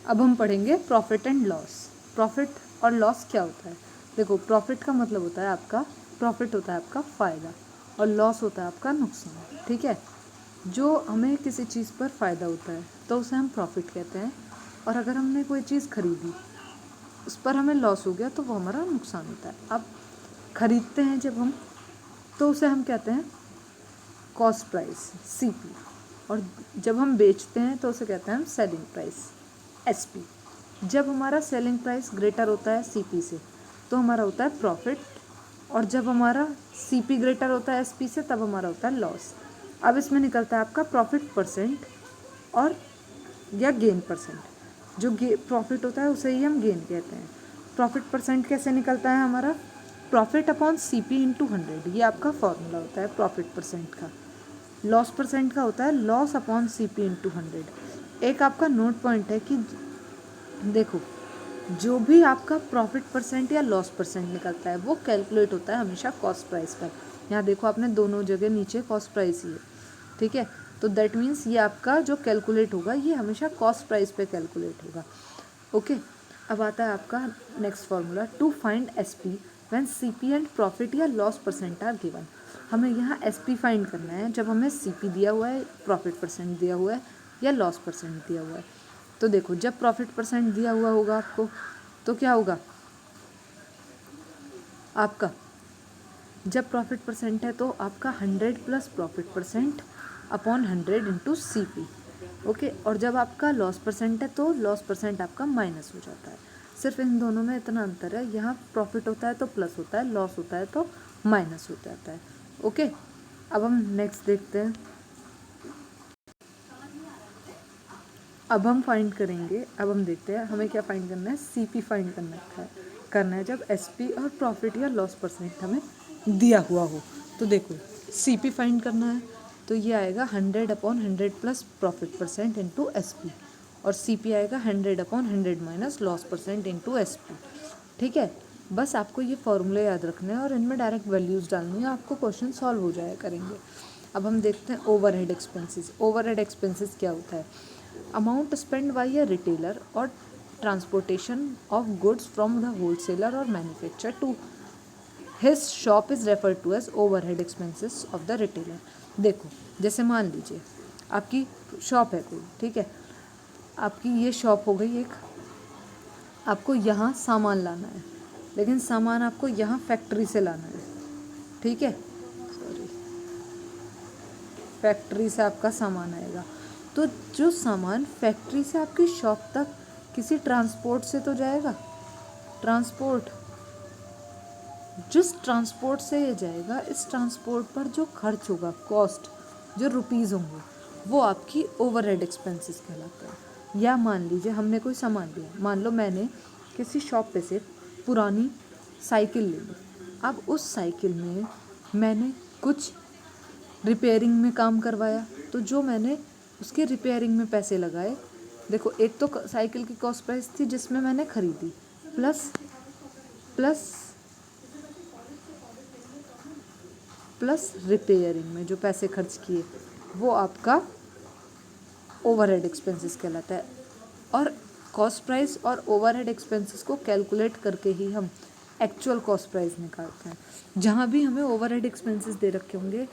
अब हम पढ़ेंगे प्रॉफिट एंड लॉस। प्रॉफिट और लॉस क्या होता है? देखो, प्रॉफिट का मतलब होता है आपका, प्रॉफिट होता है आपका फ़ायदा और लॉस होता है आपका नुकसान। ठीक है, जो हमें किसी चीज़ पर फ़ायदा होता है तो उसे हम प्रॉफिट कहते हैं, और अगर हमने कोई चीज़ खरीदी उस पर हमें लॉस हो गया तो वो हमारा नुकसान होता है। अब खरीदते हैं जब हम, तो उसे हम कहते हैं कॉस्ट प्राइस, सीपी, और जब हम बेचते हैं तो उसे कहते हैं हम सेलिंग प्राइस, एसपी। जब हमारा सेलिंग प्राइस ग्रेटर होता है सीपी से तो हमारा होता है प्रॉफिट, और जब हमारा सीपी ग्रेटर होता है एसपी से तब हमारा होता है लॉस। अब इसमें निकलता है आपका प्रॉफिट परसेंट और या गेन परसेंट। जो प्रॉफिट होता है उसे ही हम गेन कहते हैं। प्रॉफिट परसेंट कैसे निकलता है हमारा? प्रॉफिट अपॉन सीपी इंटू 100, ये आपका फॉर्मूला होता है प्रॉफिट परसेंट का। लॉस परसेंट का होता है लॉस अपॉन सीपी इंटू 100। एक आपका नोट पॉइंट है कि देखो, जो भी आपका प्रॉफिट परसेंट या लॉस परसेंट निकलता है वो कैलकुलेट होता है हमेशा कॉस्ट प्राइस पर। यहाँ देखो, आपने दोनों जगह नीचे कॉस्ट प्राइस ही है। ठीक है, तो दैट मीन्स ये आपका जो कैलकुलेट होगा ये हमेशा कॉस्ट प्राइस पे कैलकुलेट होगा। ओके, अब आता है आपका next formula, to find SP when CP and profit या लॉस परसेंट आर गिवन। हमें यहाँ एसपी फाइंड करना है जब हमें सीपी दिया हुआ है, प्रॉफिट परसेंट दिया हुआ है या लॉस परसेंट दिया हुआ है। तो देखो, जब प्रॉफिट परसेंट दिया हुआ होगा आपको तो क्या होगा आपका, जब प्रॉफिट परसेंट है तो आपका 100 plus profit percent upon 100 into C P. ओके, और जब आपका लॉस परसेंट है तो लॉस परसेंट आपका माइनस हो जाता है। सिर्फ इन दोनों में इतना अंतर है, यहाँ प्रॉफिट होता है तो प्लस होता है, लॉस होता है तो माइनस हो जाता है। ओके, अब हम नेक्स्ट देखते हैं। अब हम फाइंड करेंगे, अब हम देखते हैं हमें क्या फाइंड करना है, सीपी फाइंड करना है जब एसपी और प्रॉफिट या लॉस परसेंट हमें दिया हुआ हो। तो देखो, सीपी फाइंड करना है तो ये आएगा 100 upon 100 plus profit percent into SP, और सीपी आएगा 100 upon 100 minus loss percent into SP. ठीक है, बस आपको ये फॉर्मूले याद रखने हैं और इनमें डायरेक्ट वैल्यूज़ डालनी है, आपको क्वेश्चन सॉल्व हो जाया करेंगे। अब हम देखते हैं ओवरहेड एक्सपेंसेस। ओवरहेड एक्सपेंसेस क्या होता है? Amount spend by a retailer और transportation of goods from the wholesaler और manufacture to his shop is refer to as overhead expenses of the retailer. देखो, जैसे मान लीजिए आपकी शॉप है कोई, ठीक है, आपकी ये शॉप हो गई एक, आपको यहाँ सामान लाना है, लेकिन सामान आपको यहाँ फैक्ट्री से लाना है। ठीक है, सॉरी, फैक्ट्री से आपका सामान आएगा, तो जो सामान फैक्ट्री से आपकी शॉप तक किसी ट्रांसपोर्ट से तो जाएगा, ट्रांसपोर्ट, जिस ट्रांसपोर्ट से ये जाएगा, इस ट्रांसपोर्ट पर जो खर्च होगा, कॉस्ट, जो रुपीज़ होंगे, वो आपकी ओवरहेड एक्सपेंसेस कहलाते हैं। या मान लीजिए हमने कोई सामान लिया, मान लो मैंने किसी शॉप पे से पुरानी साइकिल ले ली। अब उस साइकिल में मैंने कुछ रिपेयरिंग में काम करवाया, तो जो मैंने उसके रिपेयरिंग में पैसे लगाए, देखो, एक तो साइकिल की कॉस्ट प्राइस थी जिसमें मैंने खरीदी, प्लस प्लस प्लस रिपेयरिंग में जो पैसे खर्च किए, वो आपका ओवरहेड एक्सपेंसेस कहलाता है। और कॉस्ट प्राइस और ओवरहेड एक्सपेंसेस को कैलकुलेट करके ही हम एक्चुअल कॉस्ट प्राइस निकालते हैं। जहाँ भी हमें ओवरहेड एक्सपेंसेस दे रखे होंगे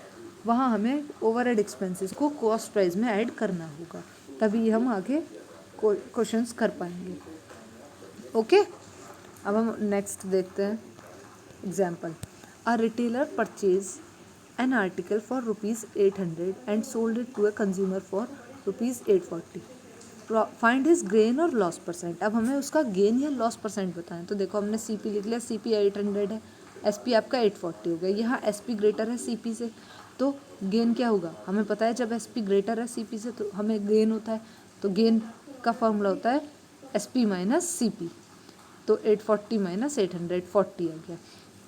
वहाँ हमें ओवरहेड एक्सपेंसेस को कॉस्ट प्राइस में ऐड करना होगा, तभी हम आगे क्वेश्चंस कर पाएंगे। ओके, अब हम नेक्स्ट देखते हैं example. A retailer purchase an article for rupees 800 and sold it to a consumer for rupees 840. Find his gain और लॉस परसेंट। अब हमें उसका गेन या लॉस परसेंट बताएं। तो देखो, हमने सीपी लिख लिया, सीपी 800 है, एसपी आपका 840 हो गया। यहाँ एसपी ग्रेटर है सीपी से, तो गेन क्या होगा हमें पता है, जब एसपी ग्रेटर है सीपी से तो हमें गेन होता है, तो गेन का फॉर्मूला होता है एसपी माइनस सीपी, तो 840 माइनस 840 आ गया।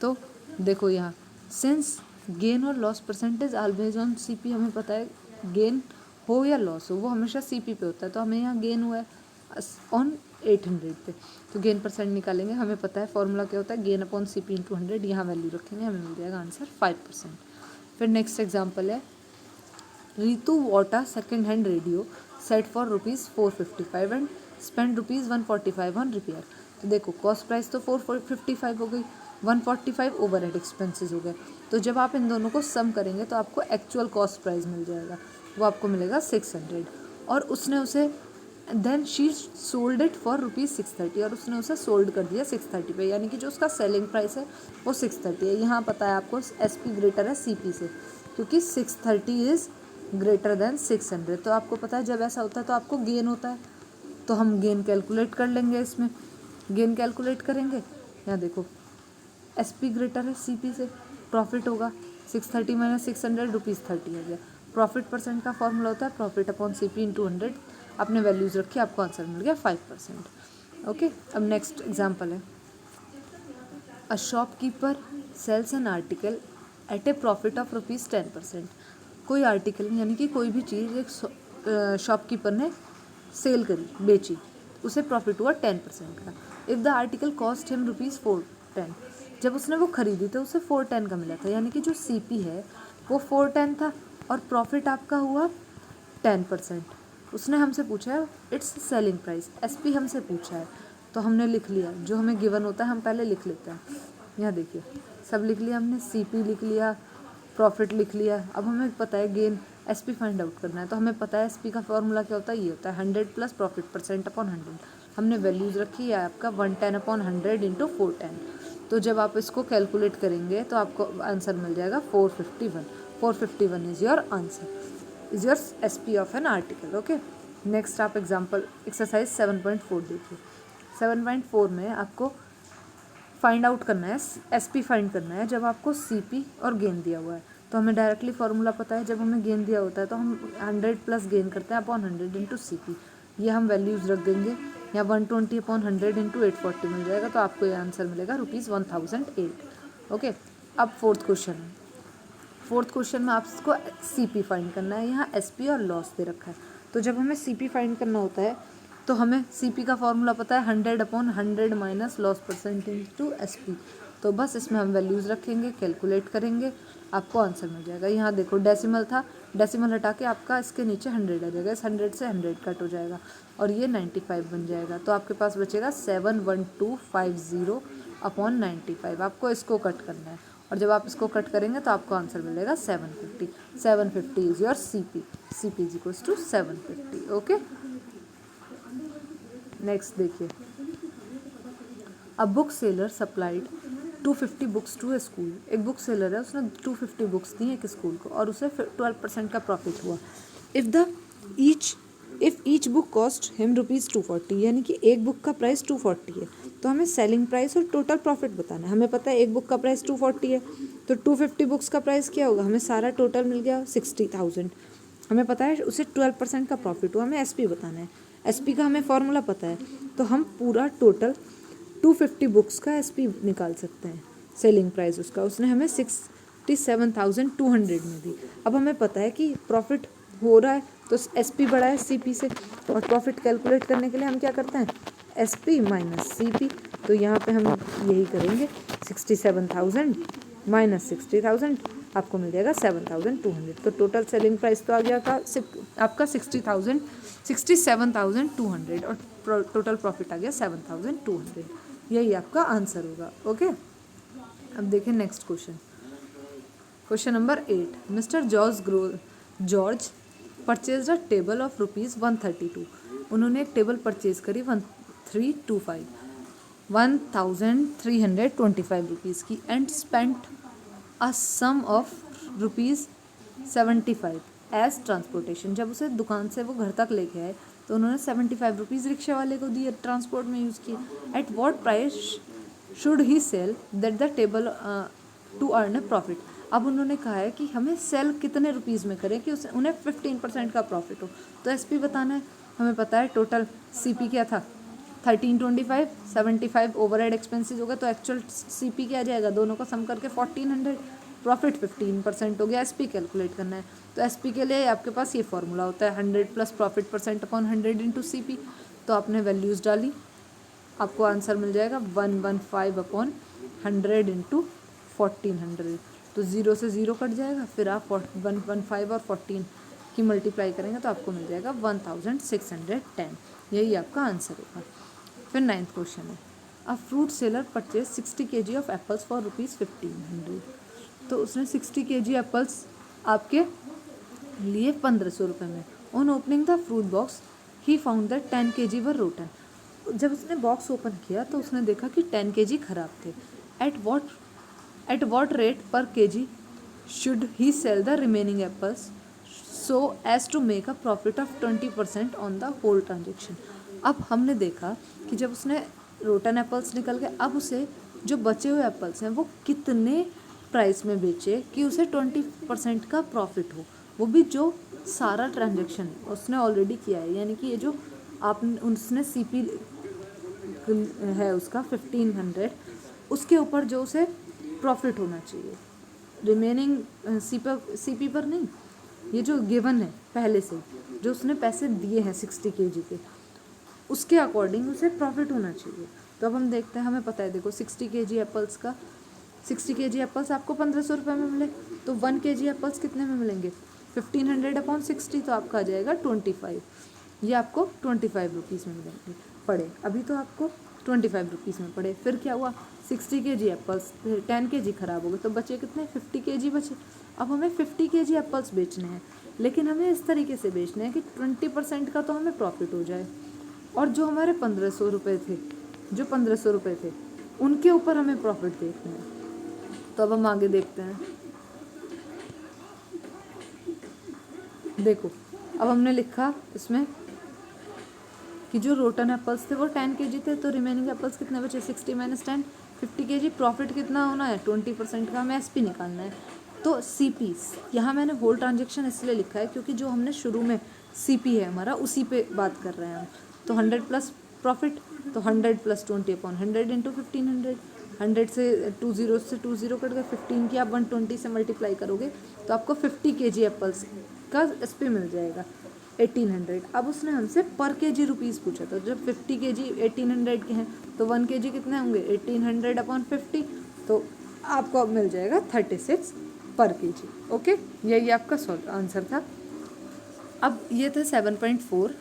तो देखो यहाँ, सिंस गेन और loss percentage always on CP, हमें पता है गेन हो या लॉस हो वो हमेशा सीपी पे होता है, तो हमें यहाँ गेन हुआ है ऑन 800 पे, तो गेन परसेंट निकालेंगे, हमें पता है फॉर्मूला क्या होता है, गेन अपॉन सीपी इंटू 100, यहाँ वैल्यू रखेंगे, हमें मिल जाएगा आंसर 5%। फिर नेक्स्ट एग्जाम्पल है, Ritu what a second hand radio set for ₹455 and spend ₹145 on repair. तो देखो कॉस्ट प्राइस तो 455 हो गई, 145 ओवरहेड एक्सपेंसेस हो गए। तो जब आप इन दोनों को सम करेंगे तो आपको एक्चुअल कॉस्ट प्राइस मिल जाएगा, वो आपको मिलेगा 600। और उसने उसे then she sold it for ₹630, और उसने उसे सोल्ड कर दिया 630 पे, यानी कि जो उसका सेलिंग प्राइस है वो 630 है। यहाँ पता है आपको SP ग्रेटर है CP से, क्योंकि 630 इज़ ग्रेटर देन 600। तो आपको पता है जब ऐसा होता है तो आपको गेन होता है, तो हम गेन कैलकुलेट कर लेंगे। इसमें गेन कैलकुलेट करेंगे, यहाँ देखो SP ग्रेटर है CP से, प्रॉफिट होगा 630 माइनस 600 ₹30 हो गया। प्रॉफिट परसेंट का फॉर्मूला होता है प्रॉफिट अपॉन CP इंटू 100। आपने वैल्यूज़ रखी, आपको आंसर मिल गया 5%। ओके, अब नेक्स्ट एग्जाम्पल है, a shopkeeper sells an article at a profit of ₹10%। कोई आर्टिकल यानी कि कोई भी चीज़ एक शॉपकीपर ने सेल करी, बेची, उसे प्रॉफिट हुआ 10% का। If the article cost him ₹410, जब उसने वो खरीदी तो उसे 410 का मिला था, यानी कि जो CP है वो 410 था और प्रॉफिट आपका हुआ 10%। उसने हमसे पूछा है इट्स सेलिंग प्राइस, SP हमसे पूछा है, तो हमने लिख लिया, जो हमें गिवन होता है हम पहले लिख लेते हैं। यहाँ देखिए सब लिख लिया हमने, CP लिख लिया, प्रॉफिट लिख लिया। अब हमें पता है गेन SP फाइंड आउट करना है, तो हमें पता है SP का फॉर्मूला क्या होता है, ये होता है 100 प्लस प्रॉफिट परसेंट अपॉन 100। हमने वैल्यूज़ रखी है आपका 110 अपॉन 100 इंटू 410। तो जब आप इसको कैलकुलेट करेंगे तो आपको आंसर मिल जाएगा 451। 451 is your answer, is your SP of an article. Okay, next आप एग्जाम्पल एक्सरसाइज 7.4 देखिए। 7.4 में आपको फाइंड आउट करना है, SP फाइंड करना है जब आपको CP और गेन दिया हुआ है। तो हमें डायरेक्टली फॉर्मूला पता है, जब हमें गेन दिया होता है तो हम 100 प्लस गेन करते हैं अपॉन 100 इंटू CP। ये हम वैल्यूज़ रख देंगे, या 120 अपॉन 100 इंटू 840 मिल जाएगा, तो आपको ये आंसर मिलेगा ₹1008। ओके, अब फोर्थ क्वेश्चन है। फोर्थ क्वेश्चन में आपको CP फाइंड करना है, यहाँ SP और लॉस दे रखा है। तो जब हमें CP फाइंड करना होता है तो हमें CP का फॉर्मूला पता है 100 upon 100 minus loss percentage to SP। तो बस इसमें हम वैल्यूज़ रखेंगे, कैलकुलेट करेंगे, आपको आंसर मिल जाएगा। यहाँ देखो डेसिमल था, डेसिमल हटा के आपका इसके नीचे 100 आ जाएगा, इस 100 से 100 कट हो जाएगा और ये 95 बन जाएगा। तो आपके पास बचेगा 71250 अपॉन 95। आपको इसको कट करना है, और जब आप इसको कट करेंगे तो आपको आंसर मिलेगा 750। 750 is your CP। CP is equals to 750। Okay, next देखिए, a book seller supplied 250 books to a school. एक बुक सेलर है, उसने 250 बुक्स दी एक स्कूल को और उसे 12% का प्रॉफिट हुआ। If each book cost him ₹240, यानी कि एक बुक का प्राइस 240 है। तो हमें सेलिंग प्राइस और टोटल प्रॉफिट बताना है। हमें पता है एक बुक का प्राइस 240 है, तो 250 बुक्स का प्राइस क्या होगा, हमें सारा टोटल मिल गया 60,000। हमें पता है उसे 12% का प्रॉफिट हुआ, हमें SP बताना है। SP का हमें फॉर्मूला पता है, तो हम पूरा टोटल 250 बुक्स का SP निकाल सकते हैं। सेलिंग प्राइस उसका, उसने हमें 67,200 में दी। अब हमें पता है कि प्रॉफिट हो रहा है तो SP बड़ा है CP से, और प्रॉफिट कैलकुलेट करने के लिए हम क्या करते हैं, SP माइनस CP। तो यहाँ पे हम यही करेंगे, 67,000 माइनस 60,000, आपको मिल जाएगा 7,200। तो टोटल सेलिंग प्राइस तो आ गया था आपका 67,200 और टोटल प्रॉफिट आ गया 7,200। यही आपका आंसर होगा। ओके, अब देखिए next question, question number 8। Mister George purchase a table of ₹132। उन्होंने एक टेबल परचेज करी 1325 रुपीज़ की, and spent a sum of ₹75 as transportation. जब उसे दुकान से वो घर तक लेके आए तो उन्होंने 75 रुपीज़ रिक्शा वाले को दिए, ट्रांसपोर्ट में यूज़ किए। At what price should he sell that the table to earn a profit. अब उन्होंने कहा है कि हमें सेल कितने रुपीज़ में करें कि उन्हें 15% का प्रॉफिट हो। तो SP बताना है। हमें पता है टोटल CP क्या था 1325, 75 ओवरहेड एक्सपेंसेस होगा, तो एक्चुअल CP क्या आ जाएगा, दोनों का सम करके 1400, प्रॉफिट 15% हो गया। SP कैलकुलेट करना है, तो SP के लिए आपके पास ये फॉर्मूला होता है 100 plus profit percent upon 100 into CP। तो आपने वैल्यूज़ डाली, आपको आंसर मिल जाएगा 115 अपॉन 100 इंटू 1400। तो 0 से 0 कट जाएगा, फिर आप 115 और 14 की मल्टीप्लाई करेंगे तो आपको मिल जाएगा 1610। यही आपका आंसर होगा। फिर 9th क्वेश्चन है, a fruit seller purchase 60 kg of apples for ₹1500। तो उसने 60 kg एप्पल्स आपके लिए 1500 रुपये में। On opening the fruit box he found that 10 kg were rotten. जब उसने बॉक्स ओपन किया तो उसने देखा कि 10 kg खराब थे। At what rate per kg should he sell the remaining apples so as to make a profit of 20% on the whole transaction. अब हमने देखा कि जब उसने रोटन एप्पल्स निकल के, अब उसे जो बचे हुए एप्पल्स हैं वो कितने प्राइस में बेचे कि उसे 20% का प्रॉफिट हो, वो भी जो सारा ट्रांजेक्शन उसने ऑलरेडी किया है, यानी कि ये जो उसने सीपी है उसका 1500, उसके ऊपर जो उसे प्रॉफिट होना चाहिए, रिमेनिंग सीपी पर नहीं, ये जो गिवन है पहले से जो उसने पैसे दिए हैं 60 kg के, उसके अकॉर्डिंग उसे प्रॉफिट होना चाहिए। तो अब हम देखते हैं, हमें पता है, देखो 60 kg एप्पल्स का 60 kg एप्पल्स आपको 1500 रुपये में मिले, तो 1 kg एप्पल्स कितने में मिलेंगे? 1500/60, तो आपका आ जाएगा 25। ये आपको 25 रुपीज़ में मिलेंगे पड़े। अभी तो आपको 25 रुपीज़ में पड़े। फिर क्या हुआ, 60 kg एप्पल्स 10 kg ख़राब हो गए, तो बचे कितने? 50 kg बचे। अब हमें 50 kg एप्पल्स बेचने हैं, लेकिन हमें इस तरीके से बेचने हैं कि 20% का तो हमें प्रॉफिट हो जाए, और जो हमारे 1500 रुपये थे, जो 1500 रुपये थे उनके ऊपर हमें प्रॉफिट देखना है। तो अब हम आगे देखते हैं। देखो, अब हमने लिखा इसमें कि जो रोटन एप्पल्स थे वो 10 kg थे, तो रिमेनिंग एप्पल्स कितने बचे? 60 - 10, 50 kg। प्रॉफिट कितना होना है? 20% का हमें SP निकालना है। तो CP, यहाँ मैंने होल ट्रांजेक्शन इसलिए लिखा है क्योंकि जो हमने शुरू में CP है हमारा, उसी पे बात कर रहे हैं हम। तो 100 प्लस प्रॉफिट, तो 100 + 20/100 × 1500। 100 से 20 कट गए, 15 की आप 120 से मल्टीप्लाई करोगे तो आपको 50 kg एप्पल्स का SP मिल जाएगा 1800। अब उसने हमसे पर kg रुपीज़ पूछा, तो जब 50 kg 1800 के हैं तो 1 kg कितने होंगे? 1800/50, तो आपको अब मिल जाएगा 36 पर kg। ओके, यही आपका आंसर था। अब ये था 7.4।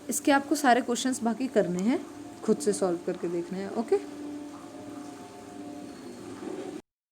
इसके आपको सारे क्वेश्चंस बाकी करने हैं, खुद से सॉल्व करके देखने हैं। ओके।